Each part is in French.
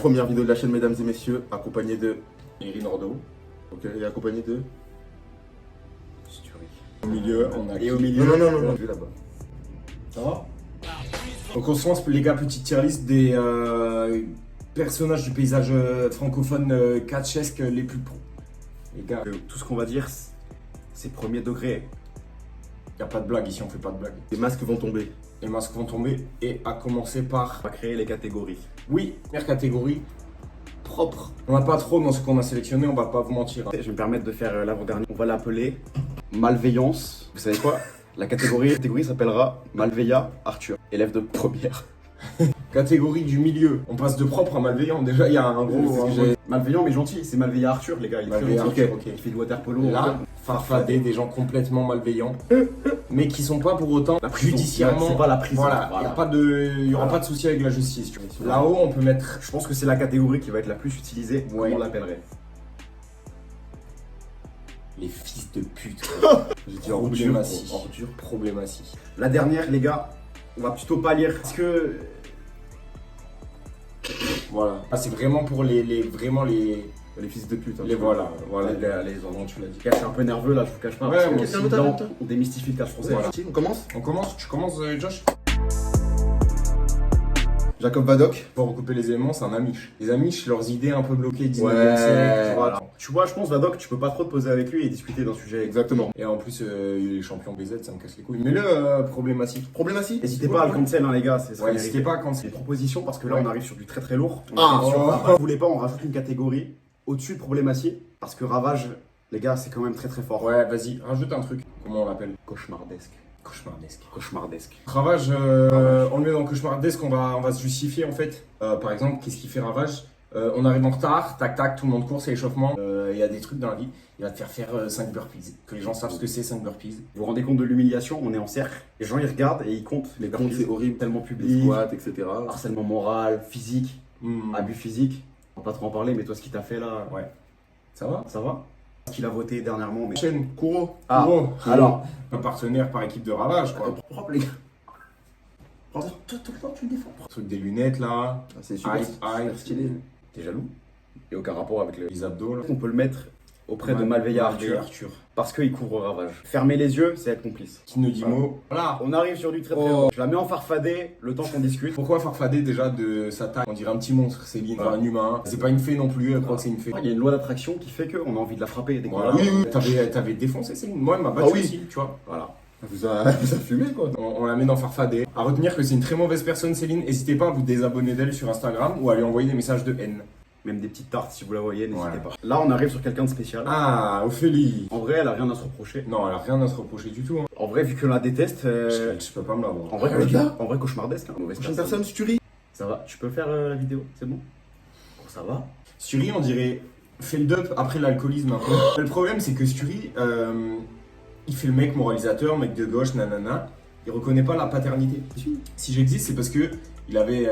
première vidéo de la chaîne, mesdames et messieurs, accompagné de... Erin Ordo. Ok, et accompagné de... Stury. Au milieu, on a... Et au milieu... Non. Vu là-bas. Ça va? Donc on se lance, les gars, petite tier list des personnages du paysage francophone catchesque les plus pros. Les gars, Tout ce qu'on va dire, c'est premier degré. y a pas de blague ici, on fait pas de blague. Les masques vont tomber. Les masques vont tomber et à commencer par... On va créer les catégories. Oui, première catégorie, propre. On n'a pas trop dans ce qu'on a sélectionné, on va pas vous mentir. Je vais me permettre de faire l'avant-dernier. On va l'appeler malveillance. Vous savez quoi? La catégorie s'appellera Malveilla Arthur, élève de première. Catégorie du milieu, on passe de propre à malveillant. Déjà, il y a un gros... Malveillant mais gentil, c'est Malveilla Arthur, les gars. Il est très Malveilla gentil. Arthur, ok. Il fait du water polo. Là, farfader des gens complètement malveillants, mais qui sont pas pour autant La prison. judiciairement. C'est pas la prison. Voilà, Voilà. il y aura pas de souci avec la justice. Tu vois. Là-haut, on peut mettre. Je pense que c'est la catégorie qui va être la plus utilisée. Ouais. Comment on l'appellerait? Les fils de pute. J'ai dit Problématique. ordure. Problématique. La dernière, les gars, on va plutôt pas lire. Parce que Voilà. Ah, c'est vraiment pour vraiment les. Les fils de pute. Hein, Les voilà. Voilà. les enfants. Tu l'as dit. Je suis un peu nerveux là, je vous cache pas. Ouais, parce que moi quelqu'un aussi. d'autre, Attends. on démystifie le cash français. Voilà. On commence. On commence. Tu commences, Josh. Jacob Vadok. Pour recouper les éléments, c'est un Amish. Les Amish, leurs idées un peu bloquées, 19e Ouais, siècle, tu vois. Voilà. Tu vois, je pense, Vadok, tu peux pas trop te poser avec lui et discuter d'un sujet. Exactement. Et en plus, il est champion BZ, ça me casse les couilles. Mais le problématique. Problématique. N'hésitez pas à le cancel, hein, les gars. C'est Ouais, n'hésitez pas quand des c'est. propositions parce que là, Ouais. on arrive sur du très très lourd. Ah, Sur oh. Ravage. Vous voulez pas, on rajoute une catégorie au-dessus de problématique parce que Ravage, les gars, c'est quand même très très fort. Ouais, vas-y, rajoute un truc. Comment on l'appelle? Cauchemardesque. Cauchemardesque. Cauchemardesque. Ravage, on le met dans Cauchemardesque, on va se justifier en fait. Par exemple, qu'est-ce qui fait Ravage? On arrive en retard, tac tac, tout le monde court, c'est l'échauffement. Il y a des trucs dans la vie, il va te faire 5 burpees. Que les gens savent ce que c'est 5 burpees. Vous vous rendez compte de l'humiliation? On est en cercle. Les gens ils regardent et ils comptent les comptes, burpees. c'est horrible. Tellement Les public. squats, etc. Harcèlement moral, physique, abus physique. On va pas trop en parler, mais toi, ce qu'il t'a fait là, Ouais. Ça va? ça va? Qu'il a voté dernièrement, mais. Chaîne, Kouro. Ah, Kuro. alors. Un partenaire par équipe de Ravage, quoi. Propre, les gars. Toi, tout le temps, tu le défends. Truc des lunettes là. Ah, c'est super, Hype, super hype. stylé. T'es jaloux? Et aucun rapport avec le. Les abdos là. On peut le mettre auprès de Malveilla Arthur. Parce qu'il couvre Ravage. Fermer les yeux, c'est être complice. Qui nous dit mot. Voilà. On arrive sur du très très Oh. lourd. Je la mets en farfadé le temps qu'on discute. Pourquoi farfader déjà de sa taille? On dirait un petit monstre, Céline, Voilà. un humain. C'est pas une fée non plus, elle croit que c'est une fée. Il y a une loi d'attraction qui fait qu'on a envie de la frapper dès qu'on Voilà. la- Oui. T'avais défoncé Céline. Moi, elle m'a battu Ah oui. aussi, tu vois. Voilà. Vous a fumé quoi. On la met dans farfader. À retenir que c'est une très mauvaise personne, Céline. N'hésitez pas à vous désabonner d'elle sur Instagram ou à lui envoyer des messages de haine. Même des petites tartes si vous la voyez, n'hésitez Voilà. pas. Là, on arrive sur quelqu'un de spécial. Ah, Ophélie. En vrai, elle a rien à se reprocher. Non, elle a rien à se reprocher du tout. Hein. En vrai, vu que la déteste, Je peux pas me l'avoir. en vrai, avec là en vrai, cauchemardesque, hein, mauvaise Prochaine personne. personne, Stury. Ça va, tu peux faire la vidéo, c'est bon? Bon, ça va. Sturi, on dirait, fait le dup après l'alcoolisme un peu. Le problème, c'est que Sturi, il fait le mec moralisateur, mec de gauche, nanana. Il reconnaît pas la paternité. Si j'existe, c'est parce que il avait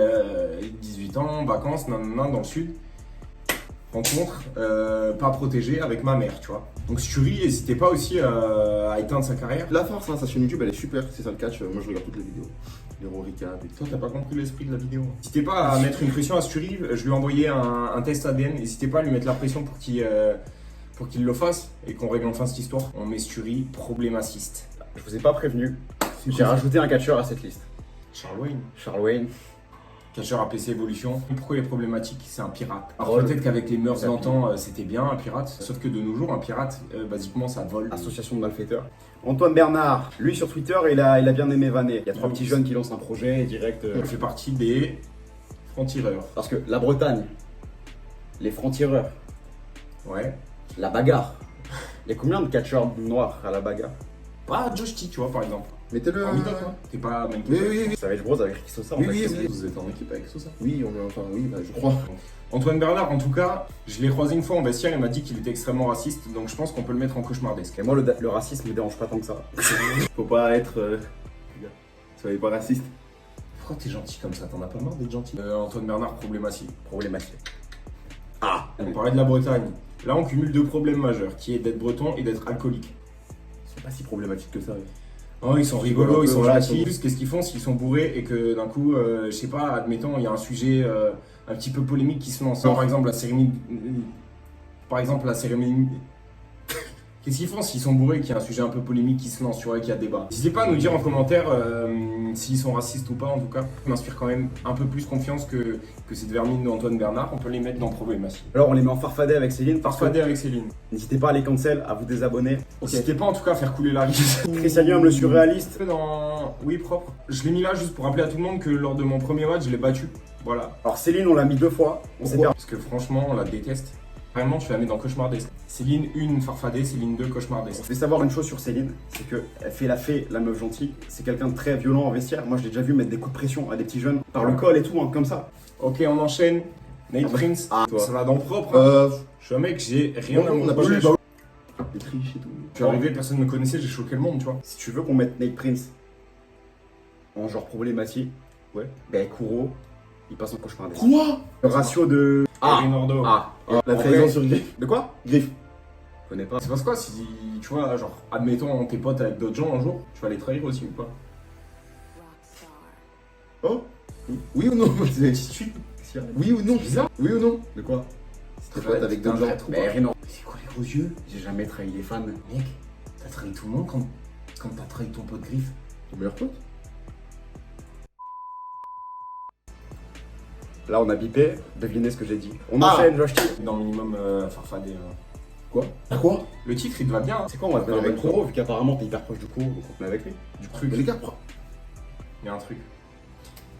18 ans, vacances, nanana, dans le sud. Rencontre, pas protégé avec ma mère, tu vois. Donc Sturi, n'hésitez pas aussi à éteindre sa carrière. La force, hein, sa chaîne YouTube, elle est super. C'est ça le catch. Moi, je regarde toutes les vidéos. Les gros recap et tout. Toi, t'as pas compris l'esprit de la vidéo. N'hésitez pas à mettre une pression à Sturi. Je lui ai envoyé un test ADN. N'hésitez pas à lui mettre la pression pour qu'il le fasse et qu'on règle enfin cette histoire. On met Sturi problématiste. Je vous ai pas prévenu. J'ai rajouté un catcheur à cette liste. Charles Wayne. Charles Wayne. Catcheur APC Evolution. Pourquoi il est problématique? C'est un pirate. Alors Vol. peut-être qu'avec les mœurs Ça d'antan, c'était bien un pirate. Sauf que de nos jours, un pirate, basiquement, ça vole. Association de malfaiteurs. Antoine Bernard, lui sur Twitter, il a bien aimé vanner. Il y a trois petits jeunes qui lancent un projet et direct. Il fait partie des francs-tireurs. Parce que la Bretagne, les francs-tireurs, Ouais. la bagarre. Il y a combien de catcheurs noirs à la bagarre? Pas Josh T, tu vois, par exemple. Mettez-le. En Midoc, hein. T'es pas même Oui. Savage Bros avec Ricky Sosa. Oui, en fait, oui, c'est- Vous êtes en équipe avec tout ça. Oui, je crois. Antoine Bernard, en tout cas, je l'ai croisé une fois en vestiaire, il m'a dit qu'il était extrêmement raciste, donc je pense qu'on peut le mettre en cauchemardesque. Et moi, le racisme me dérange pas tant que ça. Faut pas être. Soyez pas raciste. Pourquoi t'es gentil comme ça? T'en as pas marre d'être gentil? Antoine Bernard, problématique. Problématique. On parlait de la Bretagne. Là, on cumule deux problèmes majeurs, qui est d'être breton et d'être alcoolique. C'est pas si problématique que ça. Oh, ils sont rigolos, ils sont Voilà, gentils. Juste, qu'est-ce qu'ils font s'ils sont bourrés et que d'un coup, je sais pas, admettons, il y a un sujet un petit peu polémiques qui se lancent. Par exemple, la cérémonie. Qu'est-ce qu'ils font s'ils sont bourrés, qu'il y a un sujet un peu polémique qui se lance, tu vois, qu'il y a débat. N'hésitez pas à nous dire en commentaire s'ils sont racistes ou pas, en tout cas. Ça m'inspire quand même un peu plus confiance que cette vermine d'Antoine Bernard. On peut les mettre dans Problématie. Alors on les met en farfadet avec Céline. Farfadet avec Céline. N'hésitez pas à les cancel, à vous désabonner. N'hésitez pas en tout cas à faire couler la riche. Christianium, le surréaliste. Dans Oui Propre. Je l'ai mis là juste pour rappeler à tout le monde que lors de mon premier match, je l'ai battu. Voilà. Alors Céline, on l'a mis 2 fois. On s'est perdu. Parce que franchement, on la déteste. Vraiment, tu la mets dans Cauchemardesque. Céline 1, Farfadet, Céline 2, Cauchemardesque. Je vais savoir une chose sur Céline, c'est qu'elle fait la meuf gentille. C'est quelqu'un de très violent en vestiaire. Moi, je l'ai déjà vu mettre des coups de pression à des petits jeunes par le col et tout, hein, comme ça. Ok, on enchaîne. Nate Prince. toi. Ça va dans le propre. Hein. Je suis un mec, j'ai rien à on n'a pas montrer. joué. Des triches et tout. Je suis arrivé, personne ne me connaissait, j'ai choqué le monde, tu vois. Si tu veux qu'on mette Nate Prince en genre problématique, Ouais. ben Kuro, il passe en cauchemardesque. Quoi? Le ratio de. Rinaldo. La En trahison vrai- sur Griff. De quoi Griffe. Je connais pas. C'est parce quoi si, tu vois, genre, admettons, t'es potes avec d'autres gens un jour, tu vas les trahir aussi ou pas? Oh? Oui ou non? Oui ou non? Bizarre. Oui ou non? De quoi C'est très pote avec d'autres gens. Ben Renan, C'est quoi les gros yeux? j'ai jamais trahi les fans. Mec, t'as trahi tout le monde quand t'as trahi ton pote Griff. Ton meilleur pote? Là, on a bipé. Devinez ce que j'ai dit. On Ah. enchaîne, Josh T. Dans minimum Farfadet. Quoi? Quoi? Le titre, il te va bien. Hein. C'est quoi, on va se Ouais, mettre avec avec Kuro, vu qu'apparemment t'es hyper proche du Kuro, donc on te met avec lui. Du Mais truc. les gars, Il y a un truc.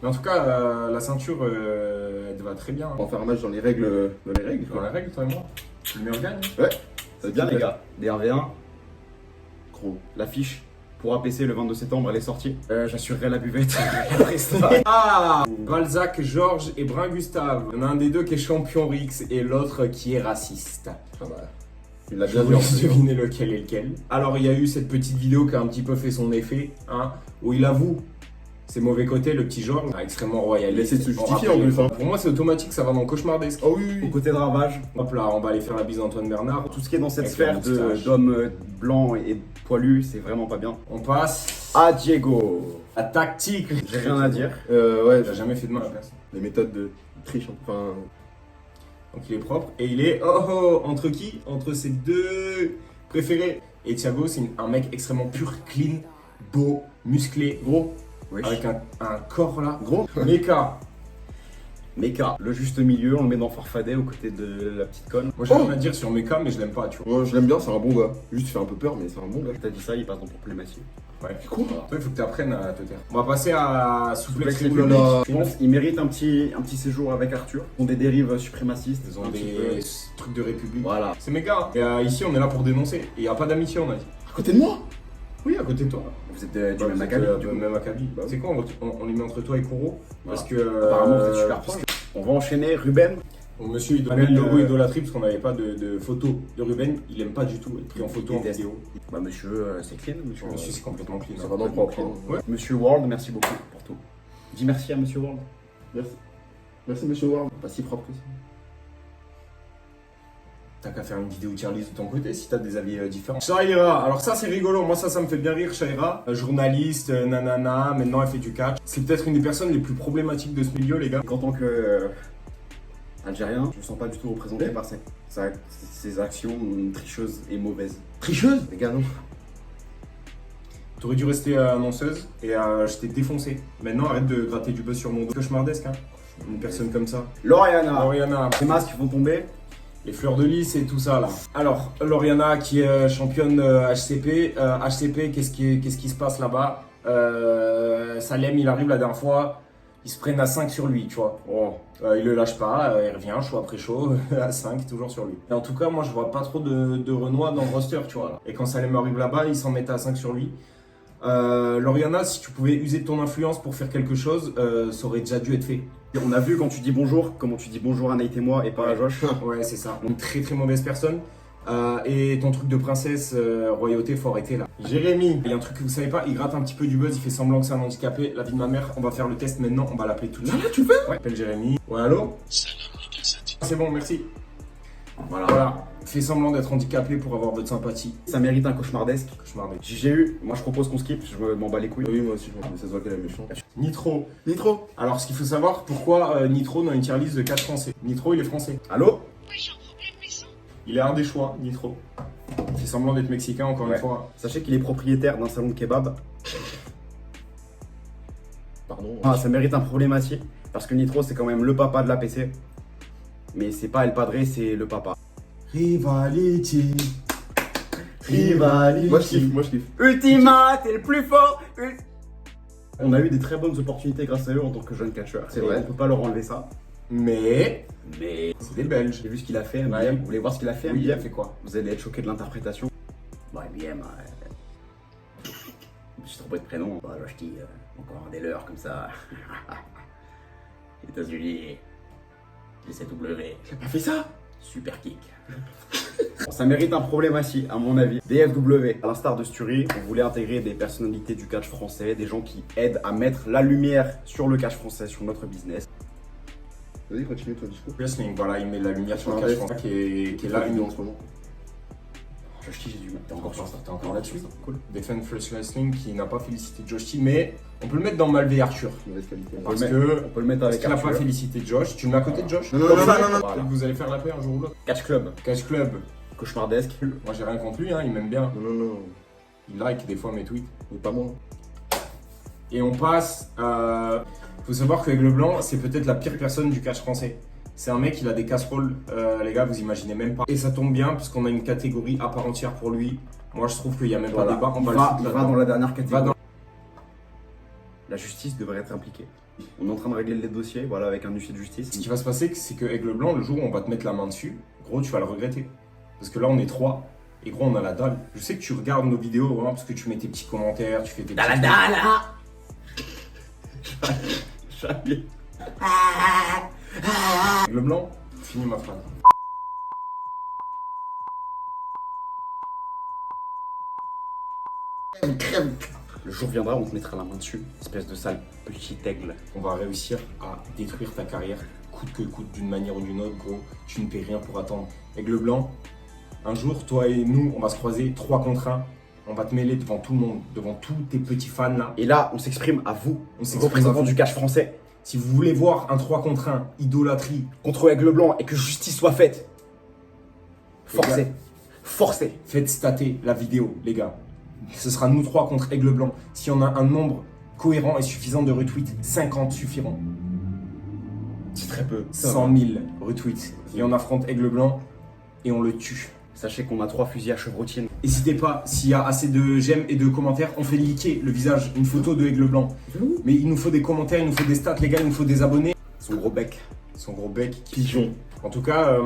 Mais en tout cas, la ceinture, elle te va très bien. on va faire un match dans les règles. Dans les règles, Dans quoi. la règle, toi et moi. Le meilleur gagne. C'est bien, les gars. DRV1, Gros. l'affiche pour APC le 22 septembre, elle est sortie. J'assurerai la buvette. Ah, Balzac, Georges et Brun Gustave. Il y en a un des deux qui est champion Rix et l'autre qui est raciste. Ah bah. Il l'a Je bien vous vu en laisse plus. deviner lequel est lequel. Alors il y a eu cette petite vidéo qui a un petit peu fait son effet, hein, où il avoue ses mauvais côtés, le petit Georges, extrêmement royaliste. Il essaie de se On justifier, rappelle- en plus, hein. Pour moi c'est automatique, ça va dans Cauchemardesque. Oh oui, Au oui. côté de Ravage, Hop là, on va aller faire la bise à Antoine Bernard. tout ce qui est dans cette Avec sphère la moustache. d'hommes blancs et poilus, c'est vraiment pas bien. On passe Ah, Diego. à tactique. J'ai rien à dire. Ouais, Il a jamais fait de mal à personne. les méthodes de triche, enfin. Donc il est propre et il est entre qui? Entre ses deux préférés. Et Thiago, c'est un mec extrêmement pur, clean, beau, musclé, Gros. Wesh. avec un corps là. Gros. Méca. Meka, le juste milieu, on le met dans Farfadet aux côtés de la petite conne. Moi j'ai Oh. rien à dire sur Méca, mais je l'aime pas, tu vois. Moi, je l'aime bien, c'est un bon gars. Juste, il fait un peu peur, mais c'est un bon gars. T'as dit ça, il passe dans problématique. Ouais. Quoi? Toi, il faut que tu apprennes à te taire. On va passer à Souplex Souplex République. République. Je pense qu'il mérite un petit séjour avec Arthur. Ils ont des dérives suprémacistes. Ils ont un petit des peu. trucs de République. Voilà. C'est méga. Et ici, on est là pour dénoncer. Et il n'y a pas d'amitié, on a dit. Ah, À côté de moi? Oui, à côté de toi. Vous êtes du Bah, même vous êtes, acabit. du même acabit. Bah oui. C'est quoi, on les met entre toi et Kuro. Voilà. Parce que. Apparemment, vous êtes super parce proches. On va enchaîner. Ruben. Bon, monsieur, il Ruben, le logo idolâtrie parce qu'on n'avait pas de photo de Ruben. Il aime pas du tout être pris en photo en déteste. vidéo. Bah, monsieur, c'est clean. Monsieur, Monsieur, c'est complètement clean. Ça hein. va dans le propre. hein. Ouais. Monsieur World, merci beaucoup pour tout. Dis merci à Monsieur World. Merci. Merci, monsieur Ward. Pas si propre que ça. T'as qu'à faire une vidéo tier list de ton côté si t'as des avis différents. Shaira, alors ça c'est rigolo, moi ça me fait bien rire. Shaira, journaliste, nanana, maintenant elle fait du catch. C'est peut-être une des personnes les plus problématiques de ce milieu, les gars. En tant que Algérien, je me sens pas du tout représenté par ces actions tricheuses et mauvaises. Tricheuse? Les gars, non. T'aurais dû rester annonceuse et je t'ai défoncé. Maintenant arrête de gratter du buzz sur mon dos. Cauchemardesque, hein. Une personne comme ça. Lauriana, Lauriana, les masques vont tomber. les fleurs de lys et tout ça là. Alors, Lauriana qui est championne HCP. HCP, qu'est-ce qui se passe là-bas? Salem, il arrive la dernière fois, ils se prennent à 5 sur lui, tu vois. Oh, il le lâche pas, il revient chaud après chaud, à 5, toujours sur lui. Et en tout cas, moi je vois pas trop de Renoir dans le roster, tu vois. Là. Et quand Salem arrive là-bas, ils s'en mettent à 5 sur lui. Lauriana, si tu pouvais user de ton influence pour faire quelque chose, ça aurait déjà dû être fait. On a vu quand tu dis bonjour, comment tu dis bonjour à Nate et moi et pas à Josh. Ouais, c'est ça. Une très très mauvaise personne. Et ton truc de princesse, royauté, faut arrêter là. Jérémy, il y a un truc que vous savez pas, il gratte un petit peu du buzz, il fait semblant que c'est un handicapé. La vie de ma mère, on va faire le test maintenant, on va l'appeler tout de suite. Là, tu le fais? Ouais, appelle Jérémy. Ouais, allô? C'est bon, merci. Voilà. Fais semblant d'être handicapé pour avoir votre sympathie. Ça mérite un cauchemardesque. Cauchemardesque. J'ai eu, moi je propose qu'on skip, je m'en bats les couilles. Oui, moi aussi, mais ça se voit qu'elle est méchante. Nitro. Nitro. Alors, ce qu'il faut savoir, pourquoi Nitro dans une tier list de 4 français. Nitro, il est français. Allô? Oui, j'ai un problème méchant. Il est un des choix, Nitro. Il fait semblant d'être mexicain, encore Ouais. une fois. Sachez qu'il est propriétaire d'un salon de kebab. Pardon. Ah, ça mérite un problématique, parce que Nitro c'est quand même le papa de la PC. Mais c'est pas El Padre, c'est le papa. Rivality. Rivalité. Moi je kiffe, moi je kiffe. Ultima, t'es le plus fort. On a eu des très bonnes opportunités grâce à eux en tant que jeune catcheur. C'est vrai. On peut pas leur enlever ça. Mais Mais c'est des Belges. j'ai vu ce qu'il a fait, Ouais. MBM. Vous voulez voir ce qu'il a fait, Oui, il a MBM? fait quoi? Vous allez être choqué de l'interprétation. Bon, MBM, je me suis trompé de prénom. Bah, je dis encore un des leurs comme ça. Les États-Unis, GCW. J'ai pas fait ça. Super kick. Bon, ça mérite un problème assis, à mon avis. DFW, à l'instar de Sturi, on voulait intégrer des personnalités du catch français, des gens qui aident à mettre la lumière sur le catch français, sur notre business. Vas-y, continue ton discours. Wrestling, voilà, il met la lumière sur le Ouais, catch ouais. français qui est là. Une en ce moment. Josh T, j'ai dû mettre. T'es encore sur ça. T'es encore là-dessus. Cool. Defend First Wrestling qui n'a pas félicité Josh T, mais on peut le mettre dans Malvé Arthur. Mauvaise qualité. Parce le que On peut le mettre parce avec qu'il n'a pas Arthur. félicité Josh. Tu le mets à côté de Josh? Non, non, non, non, non, non. Voilà. Vous allez faire la paix un jour ou l'autre. Catch Club, Catch Club, cauchemardesque. moi j'ai rien contre lui, hein, il m'aime bien. Non, non, non. Il like des fois mes tweets. Mais pas moi. Et on passe à... Faut savoir que Aigle Blanc, c'est peut-être la pire personne du catch français. C'est un mec, il a des casseroles, les gars, vous imaginez même pas. Et ça tombe bien, parce qu'on a une catégorie à part entière pour lui. Moi, je trouve qu'il n'y a même pas de Voilà. débat. On Il va le va, foutre il va là-dedans. dans la dernière Va catégorie. dans- La justice devrait être impliquée. On est en train de régler les dossiers, voilà, avec un huissier de justice. Ce qui va se passer, c'est que Aigle Blanc, le jour où on va te mettre la main dessus, gros, tu vas le regretter. Parce que là, on est 3. Et gros, on a la dalle. Je sais que tu regardes nos vidéos, vraiment, parce que tu mets tes petits commentaires, tu fais tes petits... Jamais. Aigle Blanc, finis ma phrase. Le jour viendra où on te mettra la main dessus, espèce de sale petit aigle. On va réussir à détruire ta carrière, coûte que coûte, d'une manière ou d'une autre, gros. Tu ne paies rien pour attendre. Aigle Blanc, un jour, toi et nous, on va se croiser 3 contre 1. On va te mêler devant tout le monde, devant tous tes petits fans là. Et là, on s'exprime à vous, On s'exprime représentants à vous. du catch français, Si vous voulez voir un 3 contre 1, idolâtrie, contre Aigle Blanc et que justice soit faite. Les gars. Forcez. Forcez. faites stater la vidéo, les gars. Ce sera nous 3 contre Aigle Blanc. Si on a un nombre cohérent et suffisant de retweets, 50 suffiront. C'est très peu. 100 000 retweets. Et on affronte Aigle Blanc et on le tue. Sachez qu'on a 3 fusils à chevrotienne. N'hésitez pas, s'il y a assez de j'aime et de commentaires, on fait liker le visage, une photo de Aigle Blanc. Mais il nous faut des commentaires, il nous faut des stats, les gars, il nous faut des abonnés. Son gros bec. Son gros bec. Pigeon. En tout cas,